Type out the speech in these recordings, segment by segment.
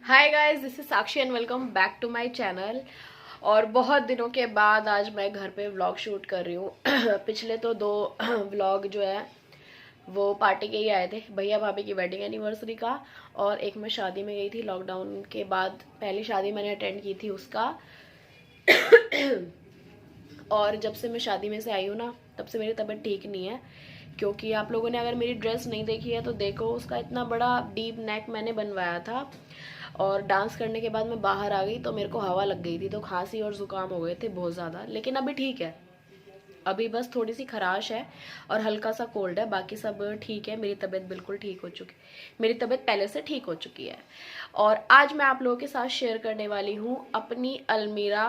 Hi guys, this is Sakshi and welcome back to my channel. और बहुत दिनों के बाद आज मैं घर पे व्लॉग शूट कर रही हूँ। पिछले तो दो व्लॉग जो है वो पार्टी के ही आए थे, भैया भाभी की वेडिंग एनिवर्सरी का। और एक मैं शादी में गई थी लॉकडाउन के बाद, पहली शादी मैंने अटेंड की थी उसका। और जब से मैं शादी में से आई हूँ ना, तब से मेरी तबीयत ठीक नहीं है। क्योंकि आप लोगों ने अगर मेरी ड्रेस नहीं देखी है तो देखो, उसका इतना बड़ा डीप नेक मैंने बनवाया था। और डांस करने के बाद मैं बाहर आ गई तो मेरे को हवा लग गई थी, तो खांसी और ज़ुकाम हो गए थे बहुत ज़्यादा। लेकिन अभी ठीक है, अभी बस थोड़ी सी खराश है और हल्का सा कोल्ड है, बाकी सब ठीक है। मेरी तबीयत बिल्कुल ठीक हो चुकी, मेरी तबीयत पहले से ठीक हो चुकी है। और आज मैं आप लोगों के साथ शेयर करने वाली हूँ अपनी अलमीरा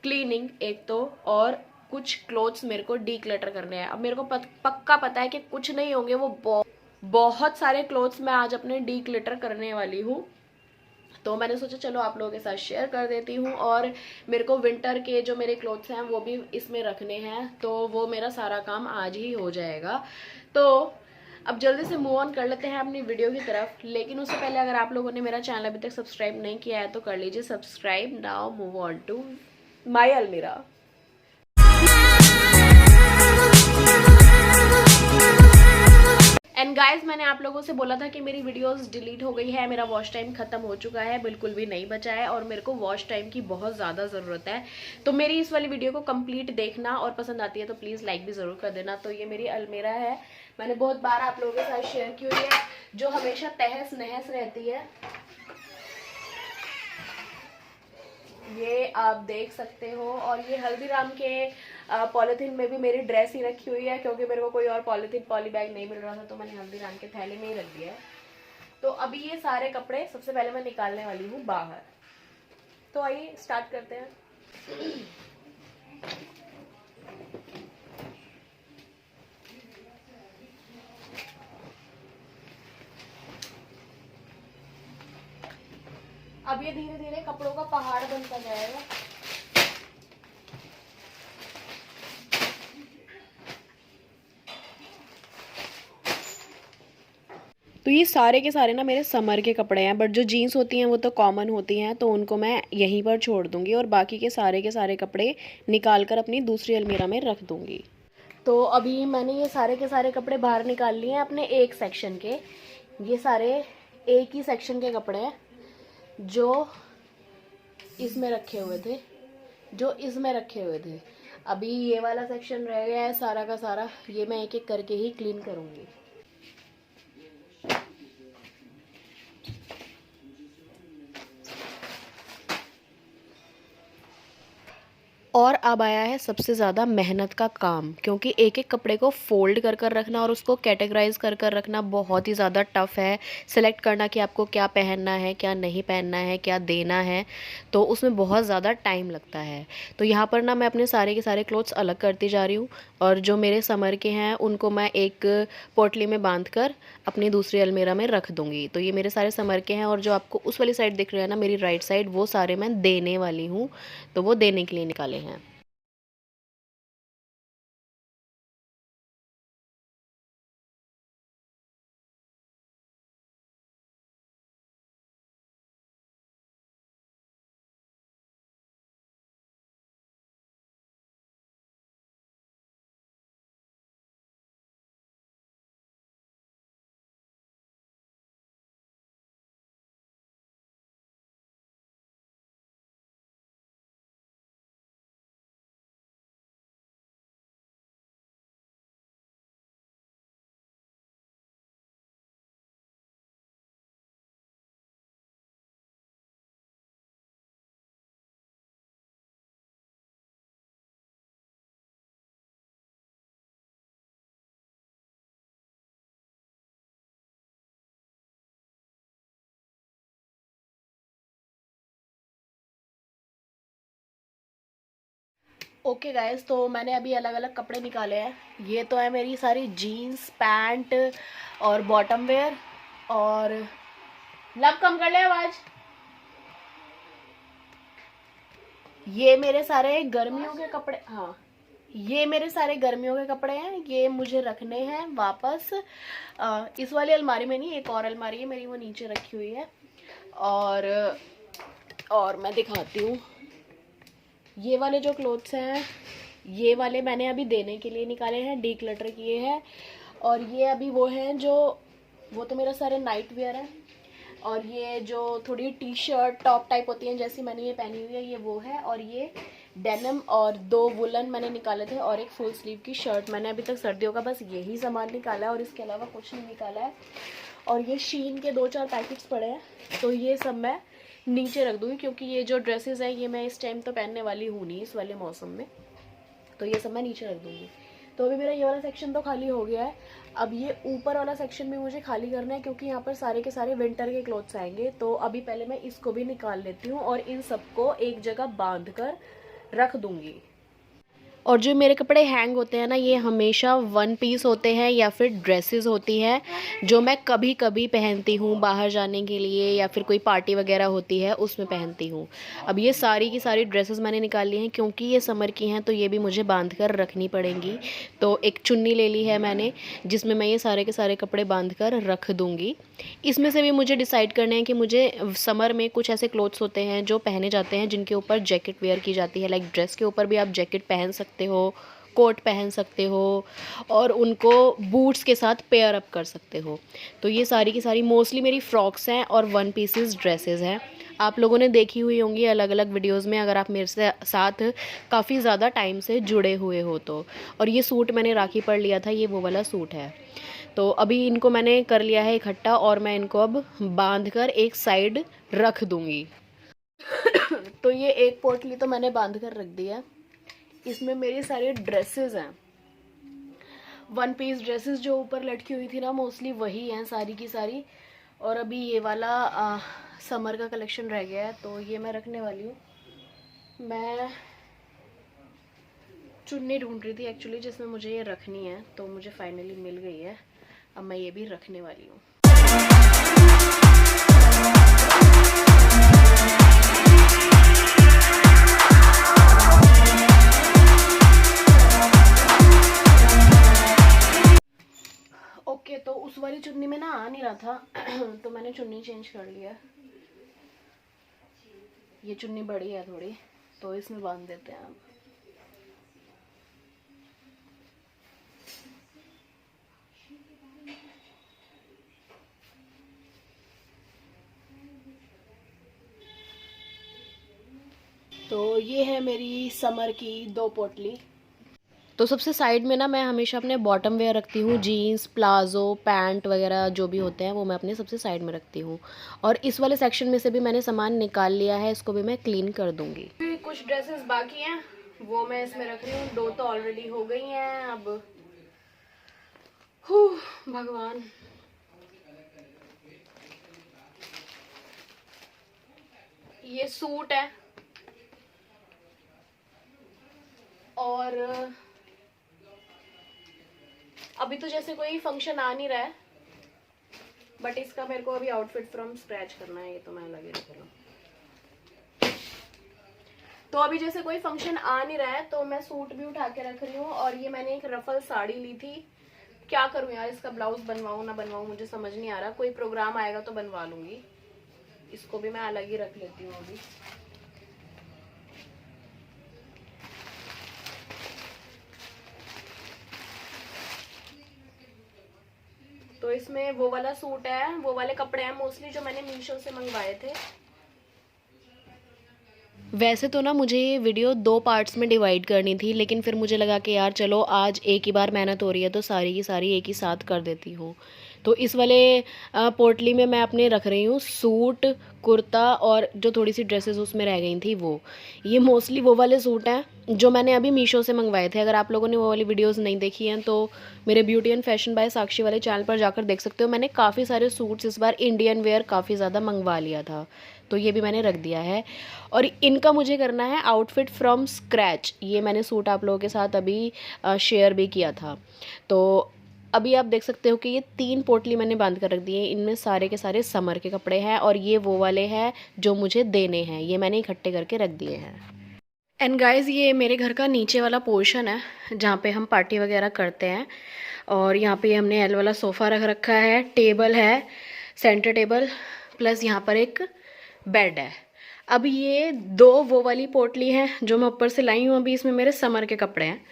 क्लीनिंग एक तो, और कुछ क्लोथ्स मेरे को डीक्लटर करने हैं। अब मेरे को पक्का पता है कि कुछ नहीं होंगे, वो बहुत सारे क्लोथ्स मैं आज अपने डीक्लटर करने वाली हूँ। तो मैंने सोचा चलो आप लोगों के साथ शेयर कर देती हूँ। और मेरे को विंटर के जो मेरे क्लोथ्स हैं वो भी इसमें रखने हैं, तो वो मेरा सारा काम आज ही हो जाएगा। तो अब जल्दी से मूव ऑन कर लेते हैं अपनी वीडियो की तरफ। लेकिन उससे पहले अगर आप लोगों ने मेरा चैनल अभी तक सब्सक्राइब नहीं किया है तो कर लीजिए subscribe. Now move on to my almirah. And guys, मैंने आप लोगों से बोला था कि मेरी वीडियोस डिलीट हो गई है, मेरा वॉच टाइम खत्म हो चुका है, बिल्कुल भी नहीं बचा है और मेरे को वॉच टाइम की बहुत ज़्यादा ज़रूरत है। तो मेरी इस वाली वीडियो को कंप्लीट देखना, और पसंद आती है तो प्लीज़ लाइक भी ज़रूर कर देना। तो ये मेरी अलमीरा है, मैंने बहुत बार आप लोगों के साथ शेयर की हुई है, जो हमेशा तहस नहस रहती है। ये आप देख सकते हो। और ये हल्दीराम के पॉलीथीन में भी मेरी ड्रेस ही रखी हुई है, क्योंकि मेरे को कोई और पॉलीथीन पॉली बैग नहीं मिल रहा था, तो मैंने हल्दीराम के थैले में ही रख दिया है। तो अभी ये सारे कपड़े सबसे पहले मैं निकालने वाली हूँ बाहर। तो आइए स्टार्ट करते हैं। अब ये धीरे धीरे कपड़ों का पहाड़ बनता जाएगा। तो ये सारे के सारे ना मेरे समर के कपड़े हैं, बट जो जीन्स होती हैं वो तो कॉमन होती हैं, तो उनको मैं यहीं पर छोड़ दूंगी और बाकी के सारे कपड़े निकाल कर अपनी दूसरी अलमीरा में रख दूंगी। तो अभी मैंने ये सारे के सारे कपड़े बाहर निकाल लिए हैं अपने एक सेक्शन के। ये सारे एक ही सेक्शन के कपड़े हैं जो इसमें रखे हुए थे, अभी ये वाला सेक्शन रह गया है सारा का सारा, ये मैं एक एक करके ही क्लीन करूँगी। और अब आया है सबसे ज़्यादा मेहनत का काम, क्योंकि एक एक कपड़े को फ़ोल्ड कर कर रखना और उसको कैटेगराइज कर कर रखना बहुत ही ज़्यादा टफ़ है। सेलेक्ट करना कि आपको क्या पहनना है, क्या नहीं पहनना है, क्या देना है, तो उसमें बहुत ज़्यादा टाइम लगता है। तो यहाँ पर ना मैं अपने सारे के सारे क्लोथ्स अलग करती जा रही हूँ, और जो मेरे समर के हैं उनको मैं एक पोटली में बांध कर अपनी दूसरी अलमीरा में रख दूँगी। तो ये मेरे सारे समर के हैं, और जो आपको उस वाली साइड दिख रहे हैं ना, मेरी राइट साइड, वो सारे मैं देने वाली हूँ, तो वो देने के लिए निकाले हैं। ओके गाइस, तो मैंने अभी अलग अलग कपड़े निकाले हैं। ये तो है मेरी सारी जीन्स पैंट और बॉटम वेयर। और लब कम कर ले आवाज। ये मेरे सारे गर्मियों के कपड़े, हाँ ये मेरे सारे गर्मियों के कपड़े हैं, ये मुझे रखने हैं वापस। इस वाली अलमारी में नहीं, एक और अलमारी है मेरी, वो नीचे रखी हुई है। और मैं दिखाती हूँ, ये वाले जो क्लोथ्स हैं ये वाले मैंने अभी देने के लिए निकाले हैं, डी क्लटर किए हैं। और ये अभी वो हैं जो, वो तो मेरा सारे नाइट वेयर है। और ये जो थोड़ी टी शर्ट टॉप टाइप होती हैं जैसी मैंने ये पहनी हुई है, ये वो है। और ये डेनिम और 2 वुलन मैंने निकाले थे और एक फुल स्लीव की शर्ट। मैंने अभी तक सर्दियों का बस यही सामान निकाला है और इसके अलावा कुछ नहीं निकाला है। और ये शीन के 2-4 पैकेट्स पड़े हैं, तो ये सब मैं नीचे रख दूँगी, क्योंकि ये जो ड्रेसेस हैं ये मैं इस टाइम तो पहनने वाली हूँ नहीं इस वाले मौसम में, तो ये सब मैं नीचे रख दूँगी। तो अभी मेरा ये वाला सेक्शन तो खाली हो गया है। अब ये ऊपर वाला सेक्शन भी मुझे खाली करना है, क्योंकि यहाँ पर सारे के सारे विंटर के क्लोथ्स आएंगे। तो अभी पहले मैं इसको भी निकाल लेती हूँ और इन सबको एक जगह बांध कर रख दूँगी। और जो मेरे कपड़े हैंग होते हैं ना, ये हमेशा 1 पीस होते हैं या फिर ड्रेसेस होती हैं जो मैं कभी कभी पहनती हूँ बाहर जाने के लिए, या फिर कोई पार्टी वगैरह होती है उसमें पहनती हूँ। अब ये सारी की सारी ड्रेसेस मैंने निकाल ली हैं, क्योंकि ये समर की हैं तो ये भी मुझे बांध कर रखनी पड़ेंगी। तो एक चुन्नी ले ली है मैंने, जिसमें मैं ये सारे के सारे कपड़े बांध कर रख दूँगी। इसमें से भी मुझे डिसाइड करना है कि मुझे समर में कुछ ऐसे क्लोथ्स होते हैं जो पहने जाते हैं जिनके ऊपर जैकेट वेयर की जाती है। लाइक ड्रेस के ऊपर भी आप जैकेट पहन सकते हो, कोट पहन सकते हो, और उनको बूट्स के साथ पेयर अप कर सकते हो। तो ये सारी की सारी मोस्टली मेरी फ्रॉक्स हैं और 1 पीसेस ड्रेसेस हैं। आप लोगों ने देखी हुई होंगी अलग अलग वीडियोस में, अगर आप मेरे से साथ काफ़ी ज़्यादा टाइम से जुड़े हुए हो तो। और ये सूट मैंने राखी पर लिया था, ये वो वाला सूट है। तो अभी इनको मैंने कर लिया है इकट्ठा और मैं इनको अब बांध कर एक साइड रख दूँगी। तो ये एक पोटली तो मैंने बांध कर रख दी है। इसमें मेरी सारी ड्रेसेस हैं, 1 पीस ड्रेसेस जो ऊपर लटकी हुई थी ना, मोस्टली वही हैं सारी की सारी। और अभी ये वाला समर का कलेक्शन रह गया है, तो ये मैं रखने वाली हूँ। मैं चुन्नी ढूंढ रही थी एक्चुअली जिसमें मुझे ये रखनी है, तो मुझे फाइनली मिल गई है। अब मैं ये भी रखने वाली हूँ। ओके, तो उस वाली चुन्नी में ना आ नहीं रहा था तो मैंने चुन्नी चेंज कर लिया। ये चुन्नी बड़ी है थोड़ी, तो इसमें बांध देते हैं अब। तो ये है मेरी समर की 2 पोटली। तो सबसे साइड में ना मैं हमेशा अपने बॉटम वेयर रखती हूँ, जीन्स, प्लाजो, पैंट वगैरह जो भी होते हैं वो मैं अपने सबसे साइड में रखती हूँ। और इस वाले सेक्शन में से भी मैंने सामान निकाल लिया है, इसको भी मैं क्लीन कर दूँगी। कुछ ड्रेसेस बाकी हैं वो मैं इसमें रख रही हूँ, 2 तो ऑलरेडी हो गई हैं। अब भगवान, ये सूट है और अभी तो जैसे कोई फंक्शन आ नहीं रहा है, बट इसका मेरे को अभी आउटफिट फ्रॉम स्क्रैच करना है। ये तो मैं लगे रख लूँ। तो अभी जैसे कोई फंक्शन आ नहीं रहा है तो मैं सूट भी उठा के रख रही हूँ। और ये मैंने एक रफल साड़ी ली थी, क्या करूँ यार, इसका ब्लाउज बनवाऊँ ना बनवाऊँ मुझे समझ नहीं आ रहा। कोई प्रोग्राम आएगा तो बनवा लूंगी, इसको भी मैं अलग ही रख लेती हूँ अभी। तो इसमें वो वाला सूट है, वो वाले कपड़े हैं मोस्टली जो मैंने मीशो से मंगवाए थे। वैसे तो ना मुझे ये वीडियो 2 पार्ट्स में डिवाइड करनी थी, लेकिन फिर मुझे लगा कि यार चलो आज एक ही बार मेहनत हो रही है तो सारी की सारी एक ही साथ कर देती हूँ। तो इस वाले पोटली में मैं अपने रख रही हूँ सूट, कुर्ता और जो थोड़ी सी ड्रेसेस उसमें रह गई थी वो। ये मोस्टली वो वाले सूट हैं जो मैंने अभी मीशो से मंगवाए थे। अगर आप लोगों ने वो वाली वीडियोस नहीं देखी हैं तो मेरे ब्यूटी एंड फैशन बाय साक्षी वाले चैनल पर जाकर देख सकते हो। मैंने काफ़ी सारे सूट्स इस बार इंडियन वेयर काफ़ी ज़्यादा मंगवा लिया था, तो ये भी मैंने रख दिया है। और इनका मुझे करना है आउटफिट फ्रॉम स्क्रैच। ये मैंने सूट आप लोगों के साथ अभी शेयर भी किया था। तो अभी आप देख सकते हो कि ये 3 पोटली मैंने बांध कर रख दी है। इनमें सारे के सारे समर के कपड़े हैं और ये वो वाले हैं जो मुझे देने हैं, ये मैंने इकट्ठे करके रख दिए हैं। एंड गाइस, ये मेरे घर का नीचे वाला पोर्शन है जहाँ पे हम पार्टी वगैरह करते हैं। और यहाँ पे हमने एल वाला सोफ़ा रख रखा है, टेबल है, सेंटर टेबल, प्लस यहाँ पर एक बेड है। अब ये 2 वो वाली पोटली हैं जो मैं ऊपर से लाई हूँ, अभी इसमें मेरे समर के कपड़े हैं।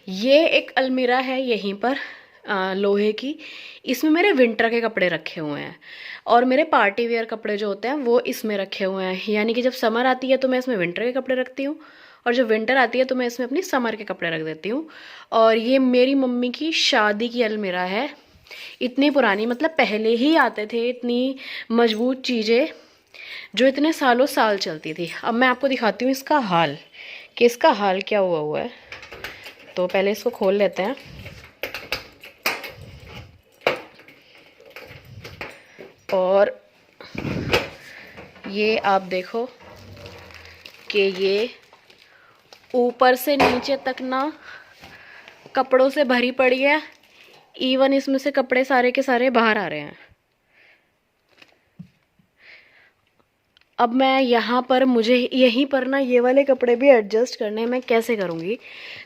ये एक अलमीरा है यहीं पर लोहे की, इसमें मेरे विंटर के कपड़े रखे हुए हैं और मेरे पार्टी वेयर कपड़े जो होते हैं वो इसमें रखे हुए हैं। यानी कि जब समर आती है तो मैं इसमें विंटर के कपड़े रखती हूँ और जब विंटर आती है तो मैं इसमें अपनी समर के कपड़े रख देती हूँ। और ये मेरी मम्मी की शादी की अलमीरा है, इतनी पुरानी, मतलब पहले ही आते थे इतनी मजबूत चीज़ें जो इतने सालों साल चलती थी। अब मैं आपको दिखाती हूँ इसका हाल, कि इसका हाल क्या हुआ है। तो पहले इसको खोल लेते हैं। और ये आप देखो कि ये ऊपर से नीचे तक ना कपड़ों से भरी पड़ी है। इवन इसमें से कपड़े सारे के सारे बाहर आ रहे हैं। अब मैं यहाँ पर, मुझे यहीं पर ना ये वाले कपड़े भी एडजस्ट करने हैं, मैं कैसे करूँगी।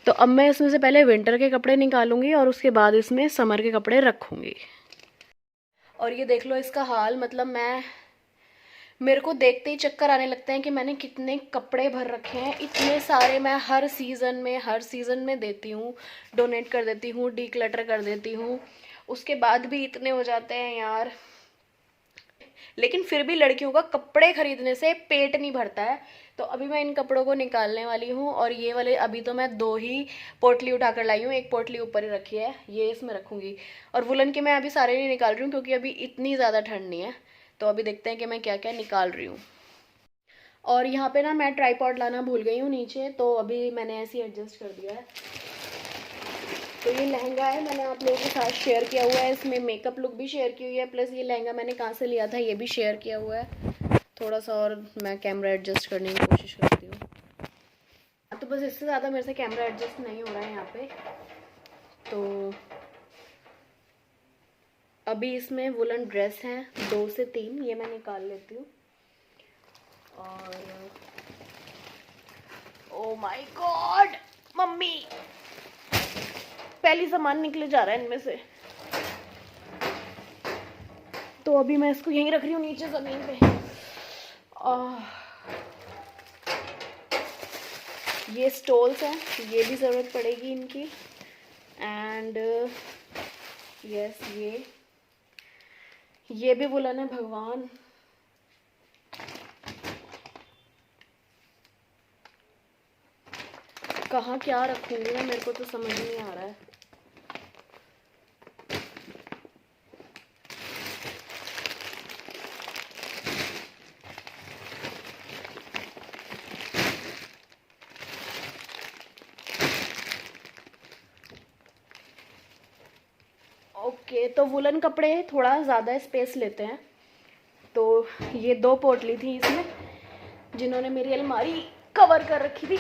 तो अब मैं इसमें से पहले विंटर के कपड़े निकालूंगी और उसके बाद इसमें समर के कपड़े रखूँगी। और ये देख लो इसका हाल, मतलब मेरे को देखते ही चक्कर आने लगते हैं कि मैंने कितने कपड़े भर रखे हैं। इतने सारे मैं हर सीज़न में देती हूँ, डोनेट कर देती हूँ, डीक्लटर कर देती हूँ, उसके बाद भी इतने हो जाते हैं यार। लेकिन फिर भी लड़कियों का कपड़े खरीदने से पेट नहीं भरता है। तो अभी मैं इन कपड़ों को निकालने वाली हूँ। और ये वाले अभी तो मैं 2 ही पोटली उठाकर लाई हूँ, एक पोटली ऊपर ही रखी है, ये इसमें रखूँगी। और वुलन के मैं अभी सारे नहीं निकाल रही हूँ क्योंकि अभी इतनी ज़्यादा ठंड नहीं है। तो अभी देखते हैं कि मैं क्या क्या निकाल रही हूँ। और यहाँ पे ना मैं ट्राईपॉड लाना भूल गई हूँ नीचे, तो अभी मैंने ऐसे ही एडजस्ट कर दिया है। तो ये लहंगा है, मैंने आप लोगों के साथ शेयर किया हुआ है, इसमें मेकअप लुक भी शेयर की हुई है, प्लस ये लहंगा मैंने कहाँ से लिया था ये भी शेयर किया हुआ है। थोड़ा सा और मैं कैमरा एडजस्ट करने की कोशिश करती हूँ। तो बस इससे ज़्यादा मेरे से कैमरा एडजस्ट नहीं हो रहा है यहाँ पे। तो अभी इसमें वुलन ड्रेस हैं 2 से 3, ये मैं निकाल लेती हूँ। और ओ माय गॉड मम्मी, पहली सामान निकले जा रहा है इनमें से। तो अभी मैं इसको यहीं रख रही हूँ नीचे ज़मीन पे। ये स्टोल्स हैं, ये भी ज़रूरत पड़ेगी इनकी। एंड यस ये भी वुलन है। भगवान, कहाँ क्या रखूँगी मैं, मेरे को तो समझ नहीं आ रहा है। ओके, तो वुलन कपड़े थोड़ा ज़्यादा स्पेस लेते हैं। तो ये 2 पोटली थी इसमें जिन्होंने मेरी अलमारी कवर कर रखी थी।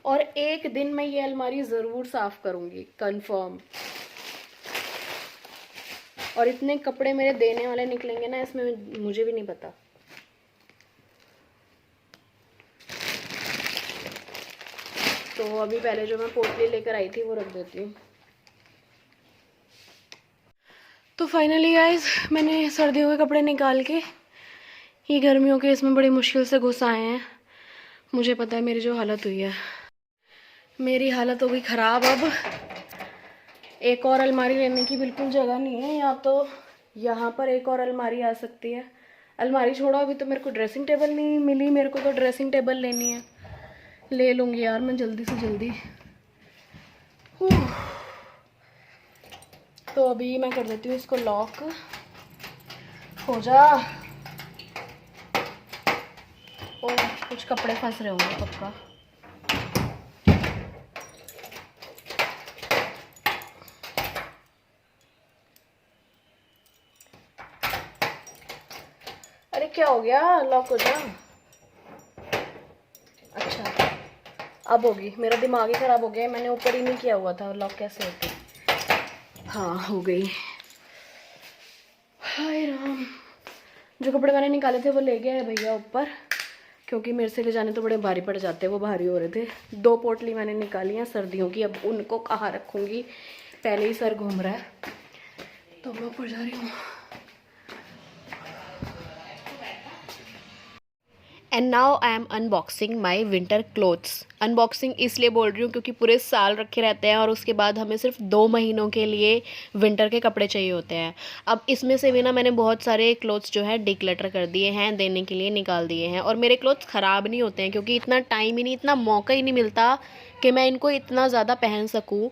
और एक दिन मैं ये अलमारी ज़रूर साफ़ करूँगी, कंफर्म। और इतने कपड़े मेरे देने वाले निकलेंगे ना इसमें, मुझे भी नहीं पता। तो अभी पहले जो मैं पोटली लेकर आई थी वो रख देती हूँ। तो फाइनली गाइस, मैंने सर्दियों के कपड़े निकाल के ये गर्मियों के इसमें बड़ी मुश्किल से घुस आए हैं। मुझे पता है मेरी जो हालत हुई है, मेरी हालत हो गई ख़राब। अब एक और अलमारी लेने की बिल्कुल जगह नहीं है, या तो यहाँ पर एक और अलमारी आ सकती है। अलमारी छोड़ो, अभी तो मेरे को ड्रेसिंग टेबल नहीं मिली, मेरे को तो ड्रेसिंग टेबल लेनी है। ले लूँगी यार मैं जल्दी से जल्दी। तो अभी मैं कर देती हूँ इसको लॉक। हो जा। और कुछ कपड़े फंस रहे होंगे पक्का। अरे क्या हो गया, लॉक हो जा। अच्छा अब होगी, मेरा दिमाग ही ख़राब हो गया, मैंने ऊपर ही नहीं किया हुआ था। लॉक कैसे होती? हाँ हो गई। हाय राम, जो कपड़े मैंने निकाले थे वो ले गए हैं भैया ऊपर, क्योंकि मेरे से ले जाने तो बड़े भारी पड़ जाते हैं, वो भारी हो रहे थे। 2 पोटली मैंने निकाली हैं सर्दियों की, अब उनको कहाँ रखूँगी, पहले ही सर घूम रहा है, तो मैं ऊपर जा रही हूँ। And now I am unboxing my winter clothes. Unboxing इसलिए बोल रही हूँ क्योंकि पूरे साल रखे रहते हैं और उसके बाद हमें सिर्फ 2 महीनों के लिए विंटर के कपड़े चाहिए होते हैं। अब इसमें से भी ना मैंने बहुत सारे क्लोथ्स जो है डिक्लटर कर दिए हैं, देने के लिए निकाल दिए हैं। और मेरे क्लोथ्स ख़राब नहीं होते हैं क्योंकि इतना टाइम ही नहीं, इतना मौका ही नहीं मिलता कि मैं इनको इतना ज़्यादा पहन सकूँ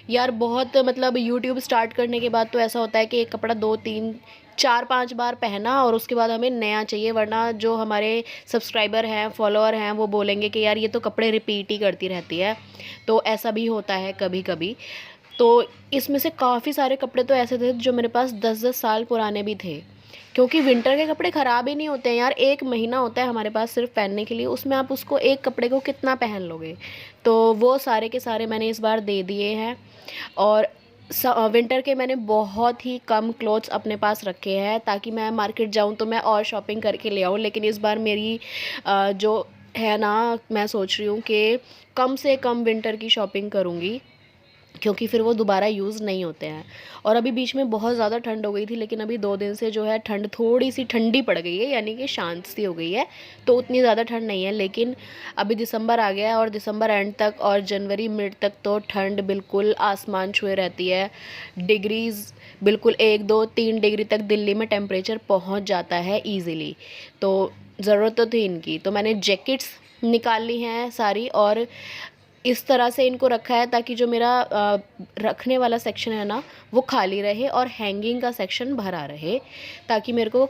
यार। बहुत मतलब यूट्यूब स्टार्ट करने के बाद तो ऐसा होता है कि एक कपड़ा 2 3 4 5 बार पहना और उसके बाद हमें नया चाहिए, वरना जो हमारे सब्सक्राइबर हैं, फॉलोअर हैं, वो बोलेंगे कि यार ये तो कपड़े रिपीट ही करती रहती है। तो ऐसा भी होता है कभी कभी। तो इसमें से काफ़ी सारे कपड़े तो ऐसे थे जो मेरे पास 10-10 साल पुराने भी थे, क्योंकि विंटर के कपड़े ख़राब ही नहीं होते हैं यार। 1 महीना होता है हमारे पास सिर्फ पहनने के लिए, उसमें आप उसको एक कपड़े को कितना पहन लोगे। तो वो सारे के सारे मैंने इस बार दे दिए हैं। और विंटर के मैंने बहुत ही कम क्लोथ्स अपने पास रखे हैं ताकि मैं मार्केट जाऊं तो मैं और शॉपिंग करके ले आऊं। लेकिन इस बार मेरी जो है ना, मैं सोच रही हूँ कि कम से कम विंटर की शॉपिंग करूँगी, क्योंकि फिर वो दोबारा यूज़ नहीं होते हैं। और अभी बीच में बहुत ज़्यादा ठंड हो गई थी, लेकिन अभी 2 दिन से जो है ठंड थोड़ी सी ठंडी पड़ गई है, यानी कि शांत सी हो गई है, तो उतनी ज़्यादा ठंड नहीं है। लेकिन अभी दिसंबर आ गया है और दिसंबर एंड तक और जनवरी मिड तक तो ठंड बिल्कुल आसमान छुए रहती है। डिग्रीज़ बिल्कुल 1 2 3 डिग्री तक दिल्ली में टेम्परेचर पहुँच जाता है ईज़िली। तो ज़रूरत तो थी इनकी, तो मैंने जैकेट्स निकाल ली हैं सारी और इस तरह से इनको रखा है ताकि जो मेरा रखने वाला सेक्शन है ना वो खाली रहे और हैंगिंग का सेक्शन भरा रहे, ताकि मेरे को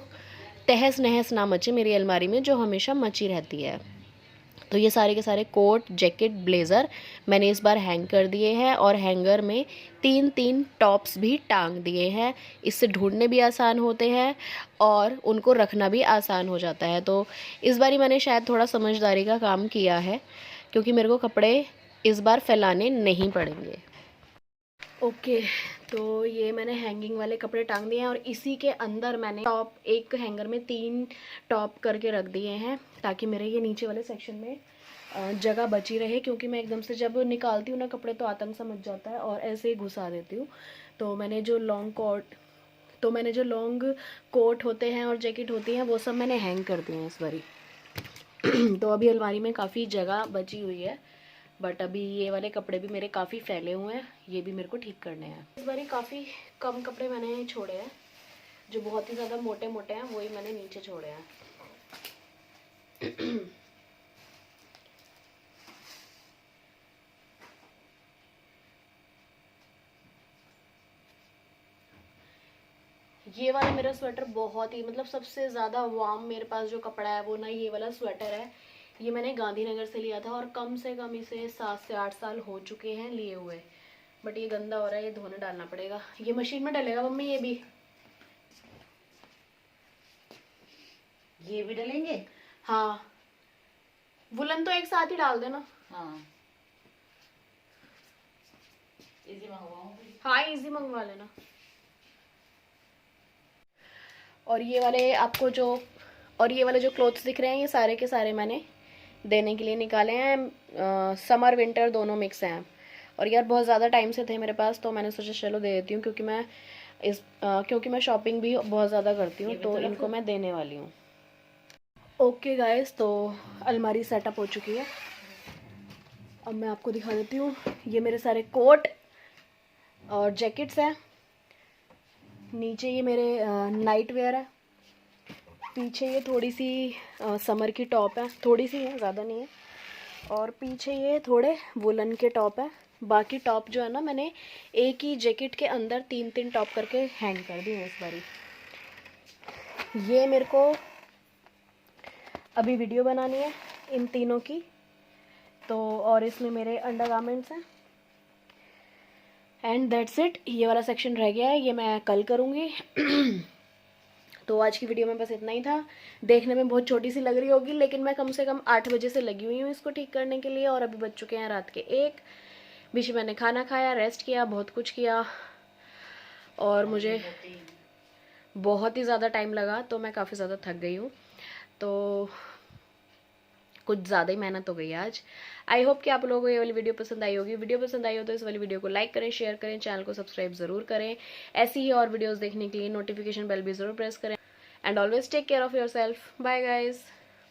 तहस नहस ना मचे मेरी अलमारी में, जो हमेशा मची रहती है। तो ये सारे के सारे कोट, जैकेट, ब्लेज़र मैंने इस बार हैंग कर दिए हैं और हैंगर में 3-3 टॉप्स भी टांग दिए हैं। इससे ढूंढने भी आसान होते हैं और उनको रखना भी आसान हो जाता है। तो इस बार ही मैंने शायद थोड़ा समझदारी का काम किया है, क्योंकि मेरे को कपड़े इस बार फैलाने नहीं पड़ेंगे। ओके, तो ये मैंने हैंगिंग वाले कपड़े टांग दिए हैं और इसी के अंदर मैंने टॉप, एक हैंगर में 3 टॉप करके रख दिए हैं ताकि मेरे ये नीचे वाले सेक्शन में जगह बची रहे। क्योंकि मैं एकदम से जब निकालती हूँ ना कपड़े तो आतंक सा मच जाता है और ऐसे ही घुसा देती हूँ। तो मैंने जो लॉन्ग कोट होते हैं और जैकेट होती हैं वो सब मैंने हैंग कर दिए हैं इस बारी। तो अभी अलमारी में काफ़ी जगह बची हुई है, बट अभी ये वाले कपड़े भी मेरे काफ़ी फैले हुए हैं, ये भी मेरे को ठीक करने हैं। इस बारी काफ़ी कम कपड़े मैंने छोड़े हैं, जो बहुत ही ज़्यादा मोटे मोटे हैं वही मैंने नीचे छोड़े हैं। ये वाला मेरा स्वेटर बहुत ही मतलब सबसे ज़्यादा वार्म मेरे पास जो कपड़ा है वो ना ये वाला स्वेटर है। ये मैंने गांधीनगर से लिया था और कम से कम इसे 7 से 8 साल हो चुके हैं लिए हुए। बट ये गंदा हो रहा है, ये धोने डालना पड़ेगा। ये मशीन में डलेगा मम्मी? ये भी डलेंगे? हाँ, वुलन तो एक साथ ही डाल देना। हाँ, इजी मंगवाऊं? हाँ, इजी मंगवा लेना। और ये वाले जो क्लोथ्स दिख रहे हैं ये सारे के सारे मैंने देने के लिए निकाले हैं। समर विंटर दोनों मिक्स हैं और यार बहुत ज़्यादा टाइम से थे मेरे पास, तो मैंने सोचा चलो दे देती हूँ, क्योंकि मैं शॉपिंग भी बहुत ज़्यादा करती हूँ, तो इनको मैं देने वाली हूँ। ओके गाइस, तो अलमारी सेटअप हो चुकी है। अब मैं आपको दिखा देती हूँ। ये मेरे सारे कोट और जैकेट्स हैं, नीचे ये मेरे नाइट वेयर है, पीछे ये थोड़ी सी समर की टॉप है, थोड़ी सी है, ज़्यादा नहीं है, और पीछे ये थोड़े वुलन के टॉप है। बाकी टॉप जो है ना मैंने एक ही जैकेट के अंदर 3-3 टॉप करके हैंग कर दी है इस बारी। ये मेरे को अभी वीडियो बनानी है इन तीनों की, तो और इसमें मेरे अंडरगारमेंट्स हैं एंड दैट्स इट। ये वाला सेक्शन रह गया है, ये मैं कल करूँगी। तो आज की वीडियो में बस इतना ही था। देखने में बहुत छोटी सी लग रही होगी, लेकिन मैं कम से कम 8 बजे से लगी हुई हूँ इसको ठीक करने के लिए, और अभी बज चुके हैं रात के 1। बीच में मैंने खाना खाया, रेस्ट किया, बहुत कुछ किया और मुझे बहुत ही ज़्यादा टाइम लगा, तो मैं काफ़ी ज़्यादा थक गई हूँ। तो कुछ ज़्यादा ही मेहनत हो गई आज। आई होप कि आप लोगों को ये वाली वीडियो पसंद आई होगी। वीडियो पसंद आई हो तो इस वाली वीडियो को लाइक करें, शेयर करें, चैनल को सब्सक्राइब ज़रूर करें। ऐसी ही और वीडियोज़ देखने के लिए नोटिफिकेशन बेल भी ज़रूर प्रेस करें। And always take care of yourself. Bye guys.